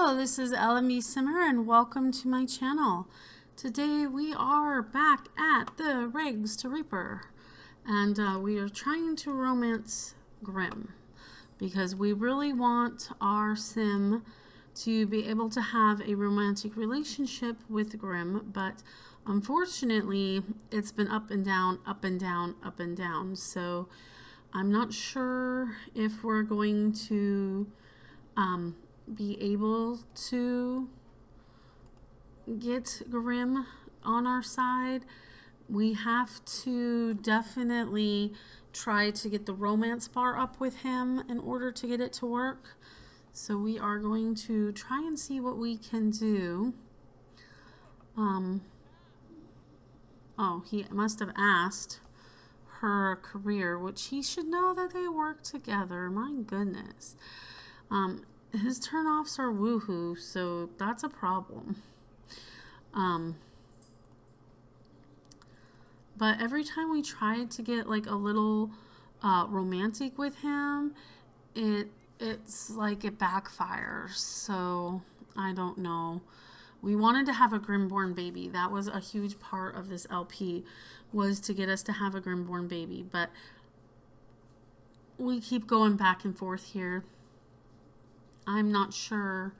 Hello, this is LME Simmer and welcome to my channel. Today we are back at the Rags to Reaper and we are trying to romance Grimm because we really want our sim to be able to have a romantic relationship with Grimm, but unfortunately it's been up and down, up and down, up and down. So I'm not sure if we're going to be able to get Grimm on our side. We have to definitely try to get the romance bar up with him in order to get it to work. So we are going to try and see what we can do. Oh, he must have asked her career, which he should know that they work together. My goodness. His turnoffs are woohoo, so that's a problem. But every time we try to get like a little romantic with him, it's like it backfires. So I don't know. We wanted to have a Grimm-born baby. That was a huge part of this LP, was to get us to have a Grimm-born baby. But we keep going back and forth here. I'm not sure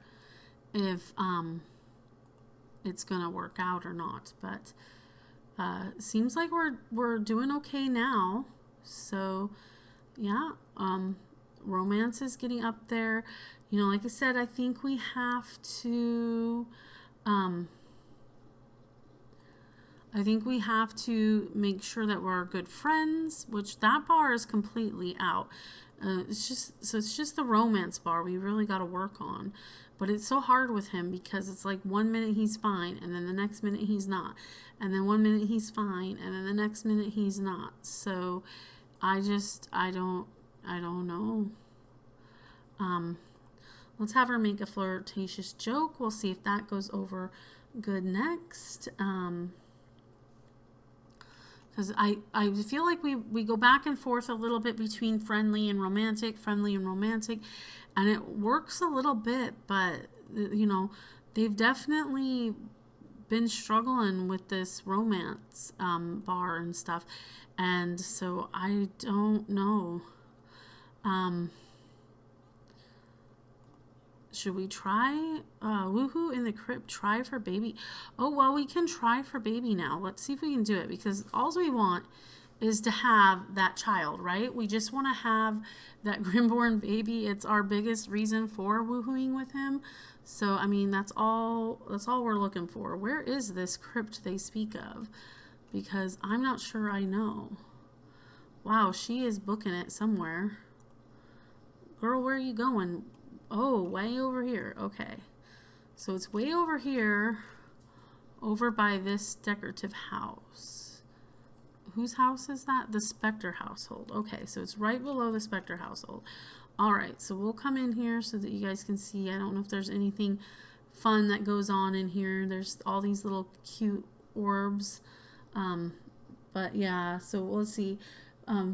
if it's gonna work out or not, but seems like we're doing okay now. So yeah, romance is getting up there. You know, like I said, I think we have to make sure that we're good friends, which that bar is completely out. It's just the romance bar we really got to work on. But it's so hard with him because it's like 1 minute he's fine and then the next minute he's not. And then 1 minute he's fine and then the next minute he's not. So I don't know. Let's have her make a flirtatious joke. We'll see if that goes over good next. Because I feel like we go back and forth a little bit between friendly and romantic, and it works a little bit, but you know, they've definitely been struggling with this romance bar and stuff, and so I don't know. Should we try woohoo in the crypt? Try for baby. Oh, well, we can try for baby now. Let's see if we can do it, because all we want is to have that child, right? We just want to have that Grimm-born baby. It's our biggest reason for woohooing with him. So I mean, that's all we're looking for. Where is this crypt they speak of? Because I'm not sure I know. Wow, she is booking it somewhere. Girl, where are you going? Oh, way over here. Okay. So it's way over here, over by this decorative house. Whose house is that? The Spectre household. Okay, so it's right below the Spectre household. All right, so we'll come in here so that you guys can see. I don't know if there's anything fun that goes on in here. There's all these little cute orbs. But yeah, so let's see.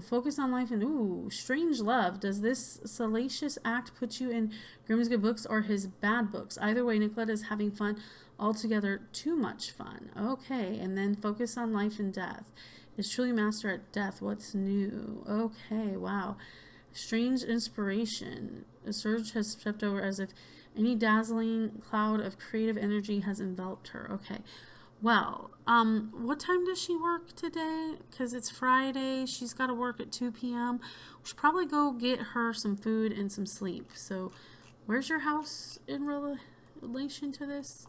Focus on life and ooh, strange love. Does this salacious act put you in Grimm's good books or his bad books? Either way, Nicoleta is having fun. Altogether, too much fun. Okay, and then focus on life and death. Is truly master at death. What's new? Okay, wow. Strange inspiration. A surge has swept over as if any dazzling cloud of creative energy has enveloped her. Okay. Well, what time does she work today? Because it's Friday. She's got to work at 2 p.m. We should probably go get her some food and some sleep. So where's your house in relation to this?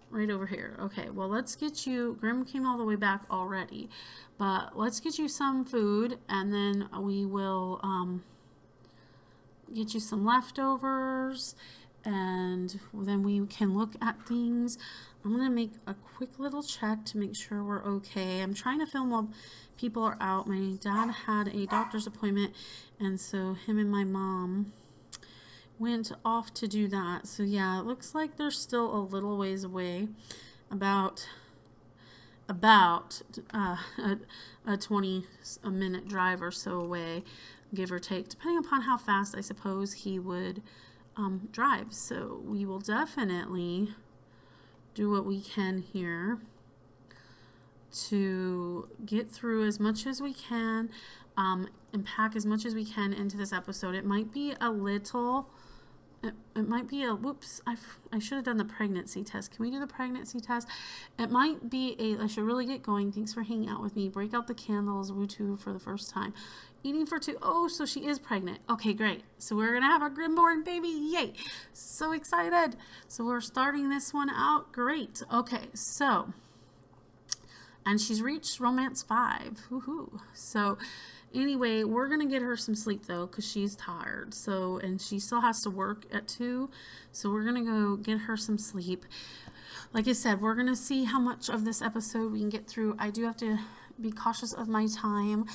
Right over here. Okay, well, let's get you... Grimm came all the way back already. But let's get you some food, and then we will get you some leftovers, and then we can look at things. I'm going to make a quick little check to make sure we're okay. I'm trying to film while people are out. My dad had a doctor's appointment, and so him and my mom went off to do that. So yeah, it looks like they're still a little ways away, about a 20-minute drive or so away, give or take, depending upon how fast I suppose he would drive. So we will definitely do what we can here to get through as much as we can, and pack as much as we can into this episode. It might be a little, it might be a, whoops, I should have done the pregnancy test. Can we do the pregnancy test? It might be I should really get going. Thanks for hanging out with me. Break out the candles, woo-too for the first time. Eating for 2. Oh, so she is pregnant. Okay, great. So we're going to have a Grimborn baby. Yay. So excited. So we're starting this one out. Great. Okay, so, and she's reached romance 5. Woohoo. So anyway, we're going to get her some sleep though, because she's tired. So, and she still has to work at 2. So we're going to go get her some sleep. Like I said, we're going to see how much of this episode we can get through. I do have to be cautious of my time.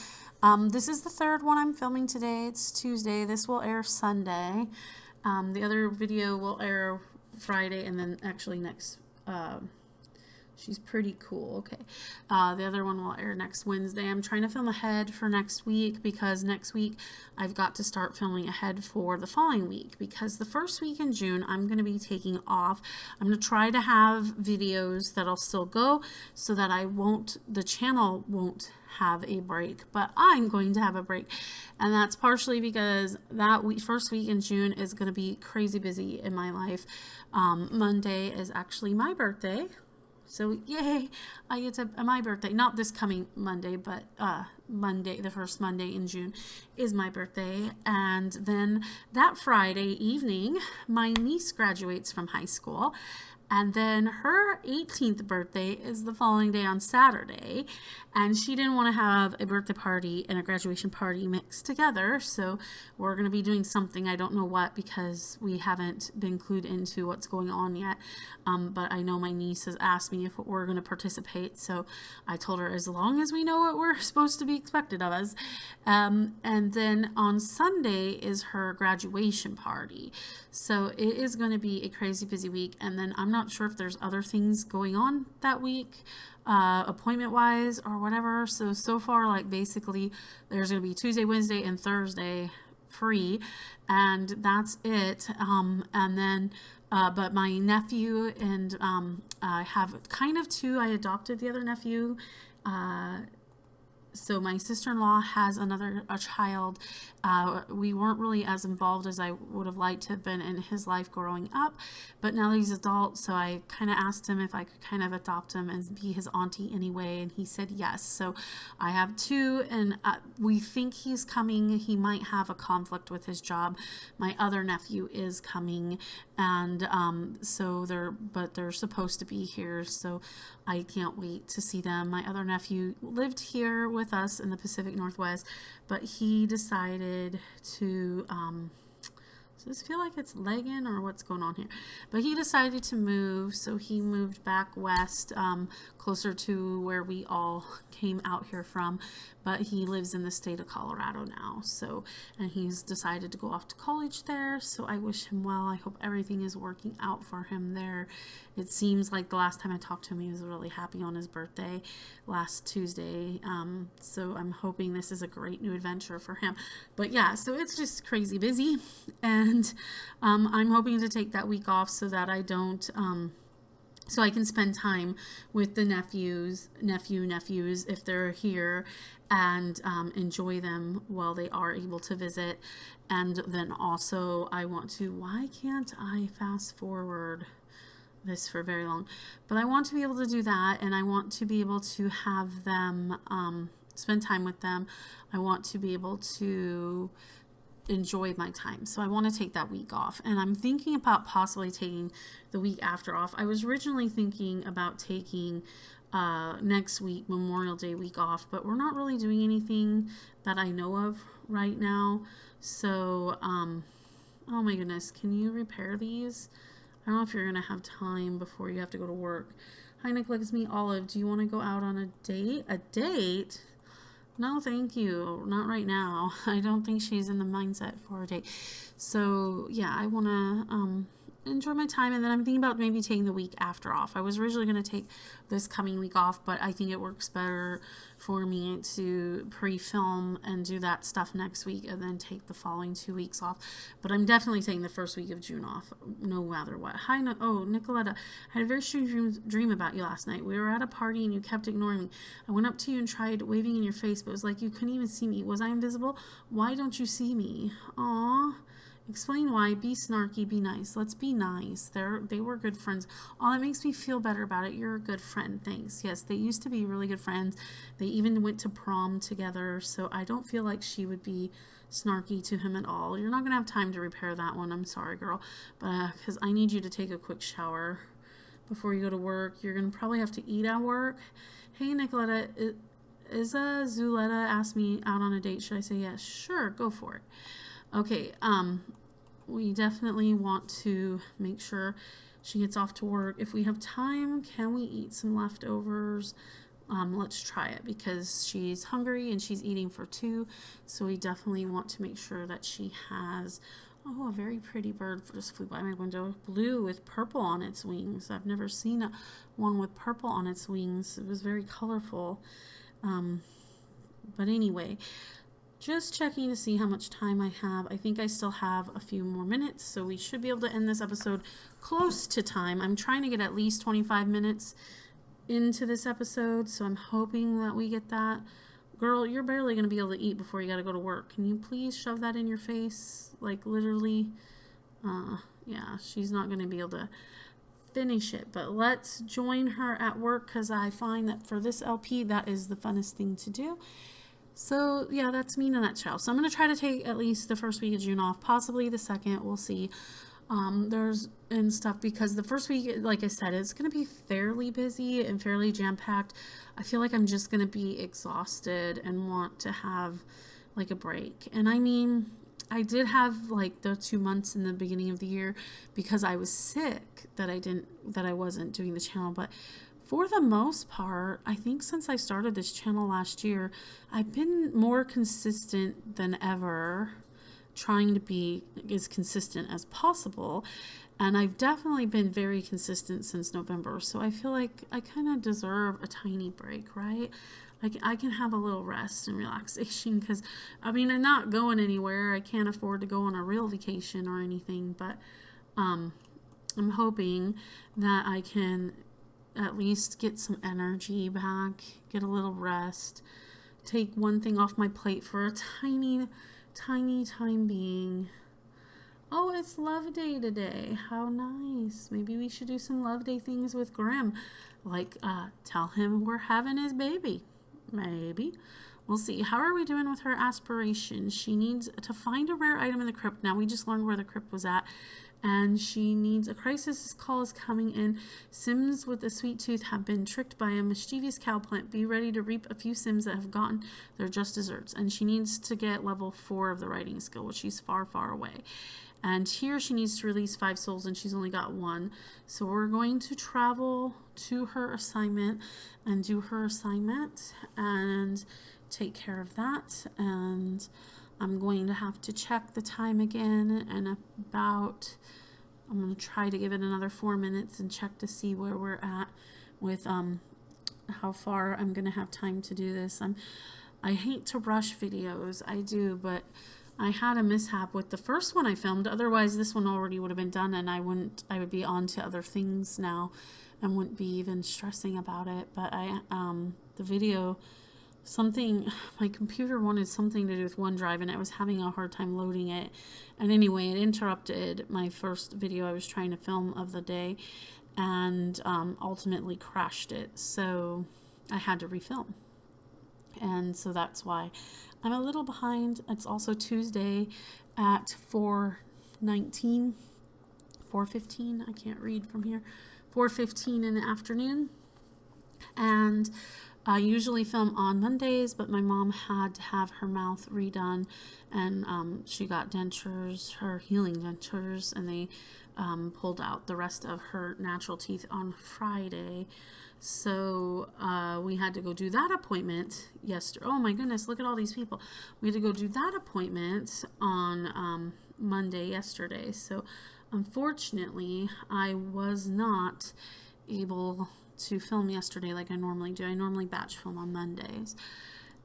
This is the 3rd one I'm filming today. It's Tuesday. This will air Sunday. The other video will air Friday, and then actually next, she's pretty cool. Okay. The other one will air next Wednesday. I'm trying to film ahead for next week because next week I've got to start filming ahead for the following week, because the first week in June I'm going to be taking off. I'm going to try to have videos that'll still go so that the channel won't have a break, but I'm going to have a break. And that's partially because that first week in June is going to be crazy busy in my life. Monday is actually my birthday. So yay, I get to, my birthday, not this coming Monday, but Monday, the first Monday in June is my birthday. And then that Friday evening, my niece graduates from high school. And then her 18th birthday is the following day on Saturday. And she didn't want to have a birthday party and a graduation party mixed together. So we're going to be doing something, I don't know what, because we haven't been clued into what's going on yet. But I know my niece has asked me if we're going to participate. So I told her as long as we know what we're supposed to be expected of us. And then on Sunday is her graduation party. So it is going to be a crazy busy week. And then I'm not sure if there's other things going on that week, appointment wise or whatever. So far, like basically there's going to be Tuesday, Wednesday, and Thursday free, and that's it. And then but my nephew and I have kind of 2. I adopted the other nephew. So my sister-in-law has a child. We weren't really as involved as I would have liked to have been in his life growing up, but now that he's adult, so I kind of asked him if I could kind of adopt him and be his auntie anyway, and he said yes. So I have 2, and we think he's coming. He might have a conflict with his job. My other nephew is coming, and so they're supposed to be here, so I can't wait to see them. My other nephew lived here with us in the Pacific Northwest, but he decided to, does it feel like it's lagging or what's going on here? But he decided to move, so he moved back west, closer to where we all came out here from, but he lives in the state of Colorado now. So, and he's decided to go off to college there, so I wish him well. I hope everything is working out for him there. It seems like the last time I talked to him, he was really happy on his birthday last Tuesday. So I'm hoping this is a great new adventure for him. But yeah, so it's just crazy busy, and I'm hoping to take that week off so that I don't, so I can spend time with the nephews if they're here, and enjoy them while they are able to visit. And then also I want to, why can't I fast forward this for very long? But I want to be able to do that, and I want to be able to have them, spend time with them. I want to be able to enjoy my time. So I want to take that week off, and I'm thinking about possibly taking the week after off. I was originally thinking about taking next week, Memorial Day week off, but we're not really doing anything that I know of right now. So oh my goodness, can you repair these? I don't know if you're gonna have time before you have to go to work. Hi, Nicoleta, it's me, Olive. Do you want to go out on a date? A date? No, thank you. Not right now. I don't think she's in the mindset for a date. So yeah, I want to enjoy my time. And then I'm thinking about maybe taking the week after off. I was originally going to take this coming week off, but I think it works better for me to pre-film and do that stuff next week and then take the following 2 weeks off. But I'm definitely taking the first week of June off, no matter what. Hi, Nicoleta. I had a very strange dream about you last night. We were at a party and you kept ignoring me. I went up to you and tried waving in your face, but it was like you couldn't even see me. Was I invisible? Why don't you see me? Aw. Explain why. Be snarky. Be nice. Let's be nice. They were good friends. Oh, that makes me feel better about it. You're a good friend. Thanks. Yes, they used to be really good friends. They even went to prom together. So I don't feel like she would be snarky to him at all. You're not going to have time to repair that one. I'm sorry, girl. But because I need you to take a quick shower before you go to work. You're going to probably have to eat at work. Hey, Nicoleta. Isa Zuleta asked me out on a date. Should I say yes? Sure. Go for it. Okay, we definitely want to make sure she gets off to work. If we have time, can we eat some leftovers? Let's try it because she's hungry and she's eating for 2. So we definitely want to make sure that she has, oh, a very pretty bird just flew by my window. Blue with purple on its wings. I've never seen one with purple on its wings. It was very colorful. But anyway, just checking to see how much time I have. I think I still have a few more minutes, so we should be able to end this episode close to time. I'm trying to get at least 25 minutes into this episode, so I'm hoping that we get that. Girl, you're barely going to be able to eat before you got to go to work. Can you please shove that in your face? Like, literally. Yeah, she's not going to be able to finish it, but let's join her at work because I find that for this LP, that is the funnest thing to do. So yeah, that's me in a nutshell. So I'm going to try to take at least the first week of June off, possibly the second. We'll see. There's and stuff because the first week, like I said, it's going to be fairly busy and fairly jam-packed. I feel like I'm just going to be exhausted and want to have like a break. And I mean, I did have like the 2 months in the beginning of the year because I was sick that I wasn't doing the channel, but for the most part, I think since I started this channel last year, I've been more consistent than ever, trying to be as consistent as possible. And I've definitely been very consistent since November. So I feel like I kind of deserve a tiny break, right? Like I can have a little rest and relaxation because, I mean, I'm not going anywhere. I can't afford to go on a real vacation or anything. But I'm hoping that I can at least get some energy back, get a little rest, take one thing off my plate for a tiny time being. Oh, it's Love Day today. How nice. Maybe we should do some Love Day things with Grimm. Like, tell him we're having his baby. Maybe. We'll see. How are we doing with her aspirations? She needs to find a rare item in the crypt. Now, we just learned where the crypt was at. And she needs a crisis call is coming in. Sims with a sweet tooth have been tricked by a mischievous cowplant. Be ready to reap a few Sims that have gotten their just desserts. And she needs to get level 4 of the writing skill, which she's far away. And here she needs to release 5 souls, and she's only got 1. So we're going to travel to her assignment and do her assignment and take care of that. And I'm going to have to check the time again and I'm going to try to give it another 4 minutes and check to see where we're at with how far I'm going to have time to do this. I hate to rush videos, I do, but I had a mishap with the first one I filmed. Otherwise, this one already would have been done and I would be on to other things now and wouldn't be even stressing about it. But the video, my computer wanted something to do with OneDrive and I was having a hard time loading it. And anyway, it interrupted my first video I was trying to film of the day and ultimately crashed it. So I had to refilm. And so that's why I'm a little behind. It's also Tuesday at 4:15. I can't read from here. 4:15 in the afternoon. And I usually film on Mondays, but my mom had to have her mouth redone, and she got dentures, her healing dentures, and they pulled out the rest of her natural teeth on Friday. So we had to go do that appointment yesterday. Oh my goodness, look at all these people. We had to go do that appointment on Monday yesterday. So unfortunately, I was not able to film yesterday like I normally do. I normally batch film on Mondays.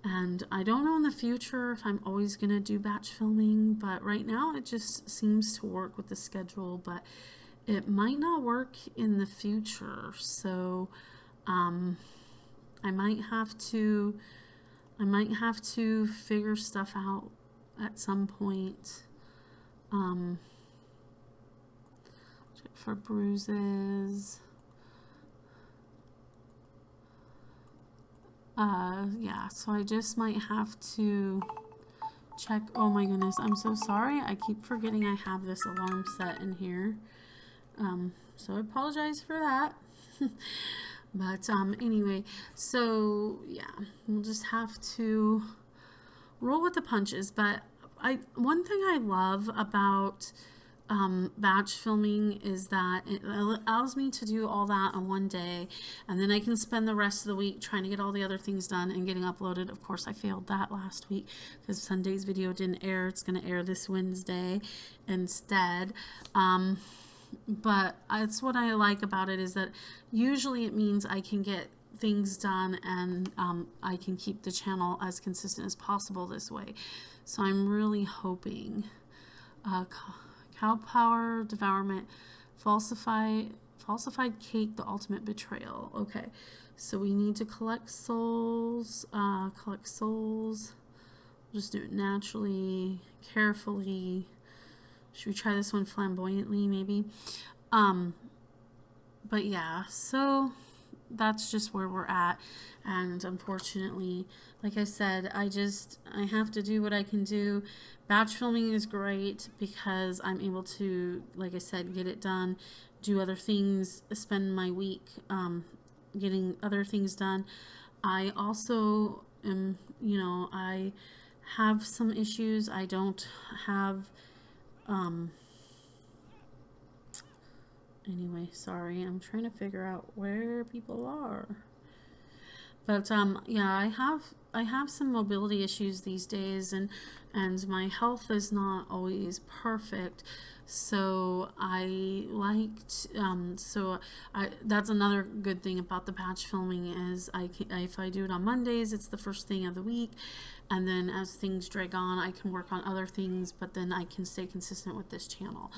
And I don't know in the future if I'm always going to do batch filming, but right now it just seems to work with the schedule, but it might not work in the future. So I might have to figure stuff out at some point. Check for bruises. Yeah, so I just might have to check. Oh my goodness, I'm so sorry. I keep forgetting I have this alarm set in here. So I apologize for that. But anyway, so yeah, we'll just have to roll with the punches. But one thing I love about batch filming is that it allows me to do all that on one day, and then I can spend the rest of the week trying to get all the other things done and getting uploaded. Of course, I failed that last week because Sunday's video didn't air. It's going to air this Wednesday instead. But it's what I like about it is that usually it means I can get things done, and I can keep the channel as consistent as possible this way. So I'm really hoping cow power devourment, falsified cake, the ultimate betrayal. Okay, so we need to collect souls. Just do it naturally, carefully. Should we try this one flamboyantly, maybe? But yeah, so that's just where we're at. And unfortunately, like I said, I have to do what I can do. Batch filming is great because I'm able to, like I said, get it done, do other things, spend my week getting other things done. I also am, I have some issues. I don't have anyway, sorry, I'm trying to figure out where people are. But yeah, I have some mobility issues these days, and my health is not always perfect. So that's another good thing about the batch filming is if I do it on Mondays, it's the first thing of the week, and then as things drag on, I can work on other things, but then I can stay consistent with this channel.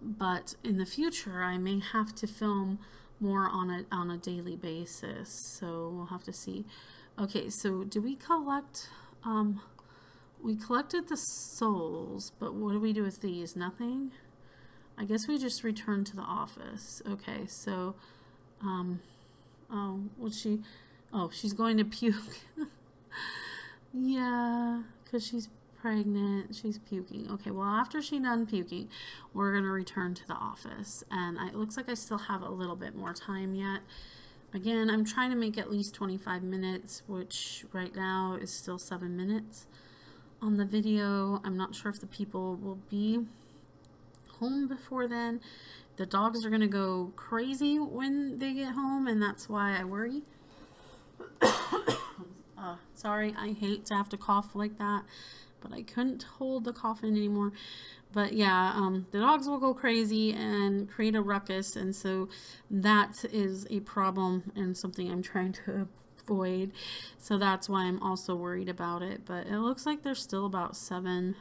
But in the future, I may have to film more on a daily basis, so we'll have to see. Okay, so do we collect? We collected the souls, but what do we do with these? Nothing. I guess we just return to the office. Okay, so oh, she's going to puke. Yeah, because she's pregnant, she's puking. Okay, well, after she's done puking, we're gonna return to the office, and it looks like I still have a little bit more time yet. Again, I'm trying to make at least 25 minutes, which right now is still 7 minutes on the video. I'm not sure if the people will be home before then. The dogs are gonna go crazy when they get home, and that's why I worry. Sorry, I hate to have to cough like that, but I couldn't hold the cough in anymore. But yeah, the dogs will go crazy and create a ruckus, and so that is a problem and something I'm trying to avoid. So that's why I'm also worried about it. But it looks like they're still about 7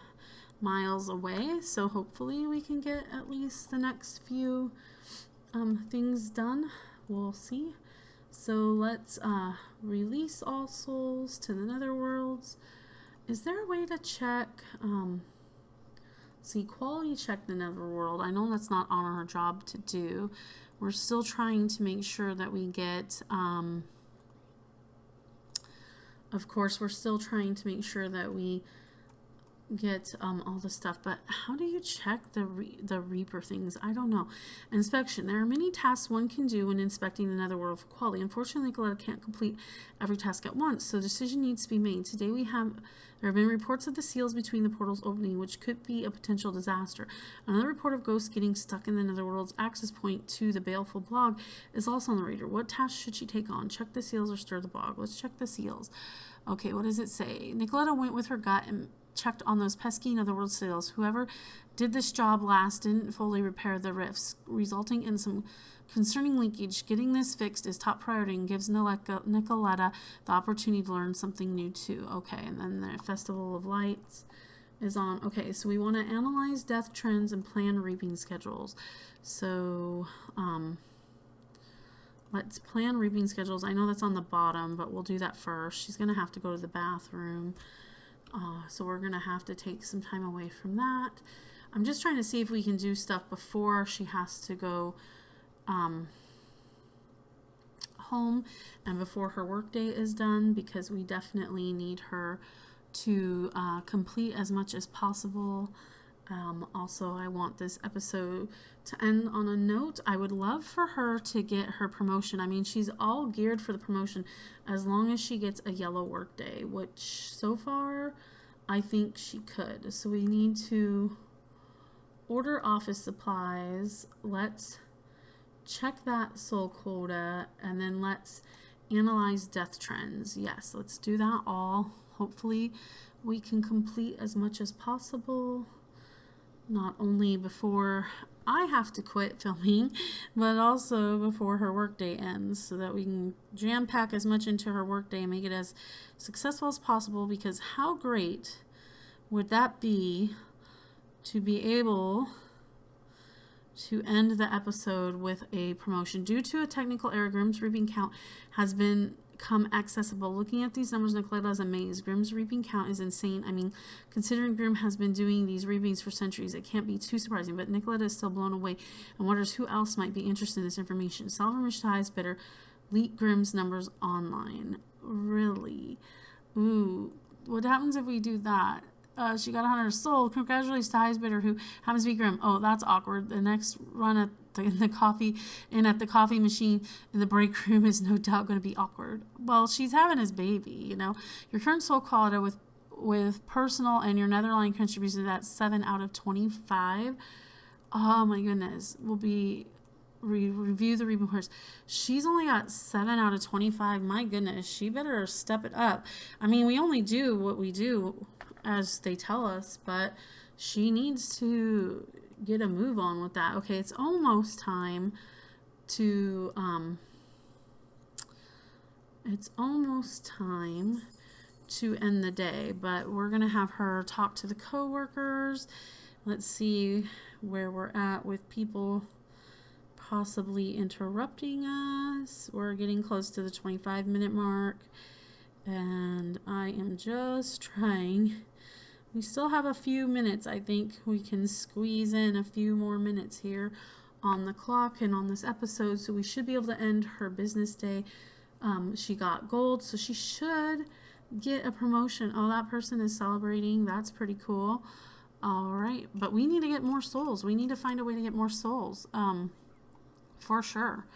miles away, so hopefully we can get at least the next few things done. We'll see. So let's release all souls to the netherworlds. Is there a way to check, see, quality check the netherworld? I know that's not on our job to do. We're still trying to make sure that we get, of course, we're still trying to make sure that we get all the stuff, but how do you check the Reaper things? I don't know. Inspection. There are many tasks one can do when inspecting the netherworld for quality. Unfortunately, Nicoleta can't complete every task at once, so a decision needs to be made. Today there have been reports of the seals between the portals opening, which could be a potential disaster. Another report of ghosts getting stuck in the netherworld's access point to the baleful bog is also on the radar. What task should she take on? Check the seals or stir the bog? Let's check the seals. Okay, what does it say? Nicoleta went with her gut and checked on those pesky netherworld seals. Whoever did this job last didn't fully repair the rifts, resulting in some concerning leakage. Getting this fixed is top priority and gives Nicoleta the opportunity to learn something new too. Okay, and then the Festival of Lights is on. Okay, so we want to analyze death trends and plan reaping schedules. So let's plan reaping schedules. I know that's on the bottom, but we'll do that first. She's going to have to go to the bathroom. So we're going to have to take some time away from that. I'm just trying to see if we can do stuff before she has to go home and before her workday is done, because we definitely need her to complete as much as possible. Also, I want this episode to end on a note. I would love for her to get her promotion. I mean, she's all geared for the promotion as long as she gets a yellow workday, which so far I think she could. So we need to order office supplies. Let's check that soul quota, and then let's analyze death trends. Yes, let's do that all. Hopefully we can complete as much as possible, not only before I have to quit filming, but also before her workday ends, so that we can jam pack as much into her workday and make it as successful as possible. Because how great would that be to be able to end the episode with a promotion? Due to a technical error, Grimm's reaping count has become accessible. Looking at these numbers, Nicoleta is amazed. Grimm's reaping count is insane. I mean, considering Grimm has been doing these reapings for centuries, it can't be too surprising. But Nicoleta is still blown away and wonders who else might be interested in this information. Solver Mishtai better leak Grimm's numbers online. Really? Ooh, what happens if we do that? She got 100 sold. Congratulations to Highsbidder, who happens to be Grimm. Oh, that's awkward. The next run at the coffee machine in the break room is no doubt going to be awkward. Well, she's having his baby, you know. Your current soul quota with personal and your Netherline contribution, that's 7 out of 25. Oh my goodness. We'll be review the reports. She's only got 7 out of 25. My goodness, she better step it up. I mean, we only do what we do as they tell us, but she needs to get a move on with that. Okay, it's almost time to end the day, but we're gonna have her talk to the co-workers. Let's see where we're at with people possibly interrupting us. We're getting close to the 25-minute mark, and I am just trying. We still have a few minutes. I think we can squeeze in a few more minutes here on the clock and on this episode, so we should be able to end her business day. She got gold, so she should get a promotion. Oh, that person is celebrating. That's pretty cool. All right, but we need to get more souls. We need to find a way to get more souls, for sure.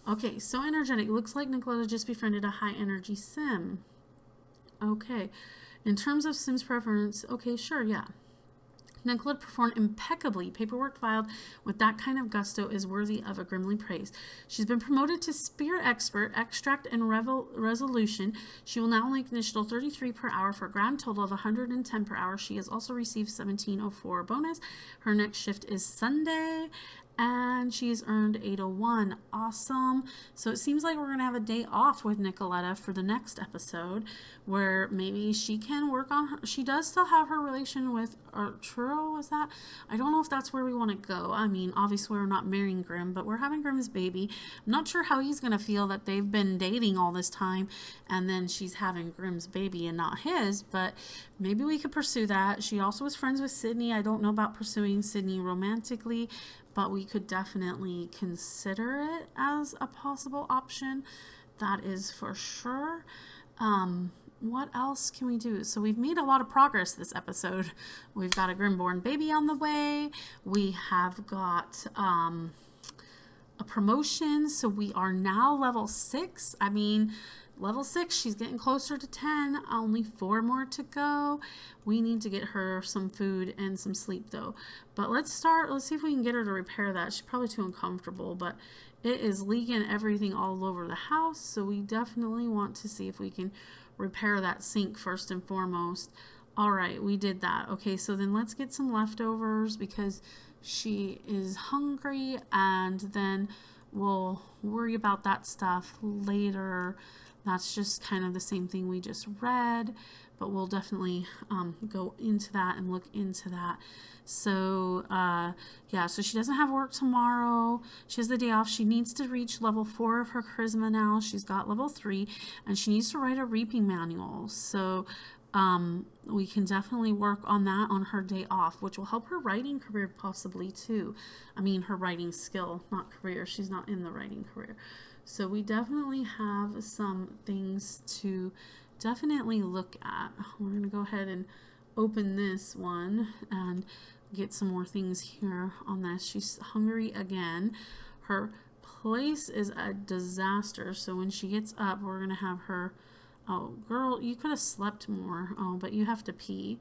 Okay, so energetic. Looks like Nicoleta just befriended a high energy sim. Okay. In terms of Sim's preference, okay, sure, yeah. Nicoleta performed impeccably. Paperwork filed with that kind of gusto is worthy of a Grimly praise. She's been promoted to Spirit Expert, Extract, and Resolution. She will now make initial 33 per hour for a grand total of 110 per hour. She has also received 1704 bonus. Her next shift is Sunday, and she's earned 801. Awesome. So it seems like we're going to have a day off with Nicoleta for the next episode, where maybe she can work on her. She does still have her relation with Arturo, is that? I don't know if that's where we want to go. I mean, obviously we're not marrying Grimm, but we're having Grimm's baby. I'm not sure how he's going to feel that they've been dating all this time and then she's having Grimm's baby and not his, but maybe we could pursue that. She also was friends with Sydney. I don't know about pursuing Sydney romantically, but we could definitely consider it as a possible option. That is for sure. What else can we do? So we've made a lot of progress this episode. We've got a Grimborn baby on the way. We have got a promotion. So we are now level 6. I mean, level 6, she's getting closer to 10. Only 4 more to go. We need to get her some food and some sleep though. But let's see if we can get her to repair that. She's probably too uncomfortable, but it is leaking everything all over the house. So we definitely want to see if we can repair that sink first and foremost. All right, we did that. Okay, so then let's get some leftovers because she is hungry, and then we'll worry about that stuff later. That's just kind of the same thing we just read, but we'll definitely go into that and look into that. So yeah, so she doesn't have work tomorrow. She has the day off. She needs to reach level 4 of her charisma now. She's got level 3, and she needs to write a reaping manual. So we can definitely work on that on her day off, which will help her writing career possibly too. I mean, her writing skill, not career. She's not in the writing career. So we definitely have some things to definitely look at. We're going to go ahead and open this one and get some more things here on this. She's hungry again. Her place is a disaster. So when she gets up, we're going to have her, oh, girl, you could have slept more. Oh, but you have to pee.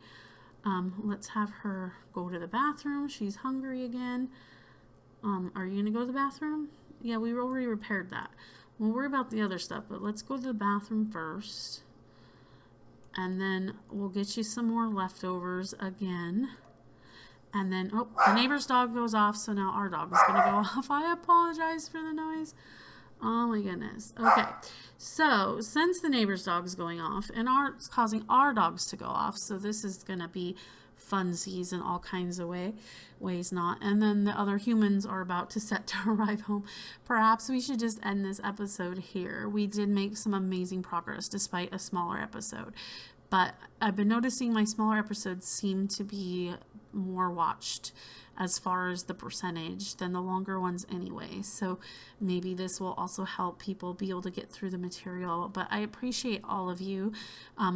Let's have her go to the bathroom. She's hungry again. Are you going to go to the bathroom? Yeah, we already repaired that. We'll worry about the other stuff, but let's go to the bathroom first. And then we'll get you some more leftovers again. And then, oh, the neighbor's dog goes off, so now our dog is going to go off. I apologize for the noise. Oh my goodness. Okay, so since the neighbor's dog is going off and it's causing our dogs to go off, so this is going to be funsies in all kinds of ways not. And then the other humans are about to set to arrive home. Perhaps we should just end this episode here. We did make some amazing progress despite a smaller episode. But I've been noticing my smaller episodes seem to be more watched as far as the percentage than the longer ones anyway. So maybe this will also help people be able to get through the material. But I appreciate all of you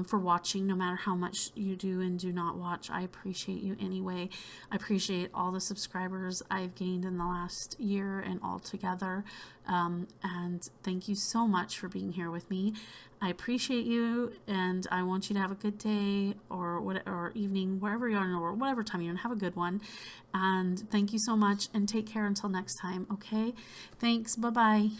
for watching, no matter how much you do and do not watch. I appreciate you anyway. I appreciate all the subscribers I've gained in the last year and all together. And thank you so much for being here with me. I appreciate you, and I want you to have a good day or evening, wherever you are in the world, whatever time you're in. Have a good one. And thank you so much, and take care until next time, okay? Thanks. Bye-bye.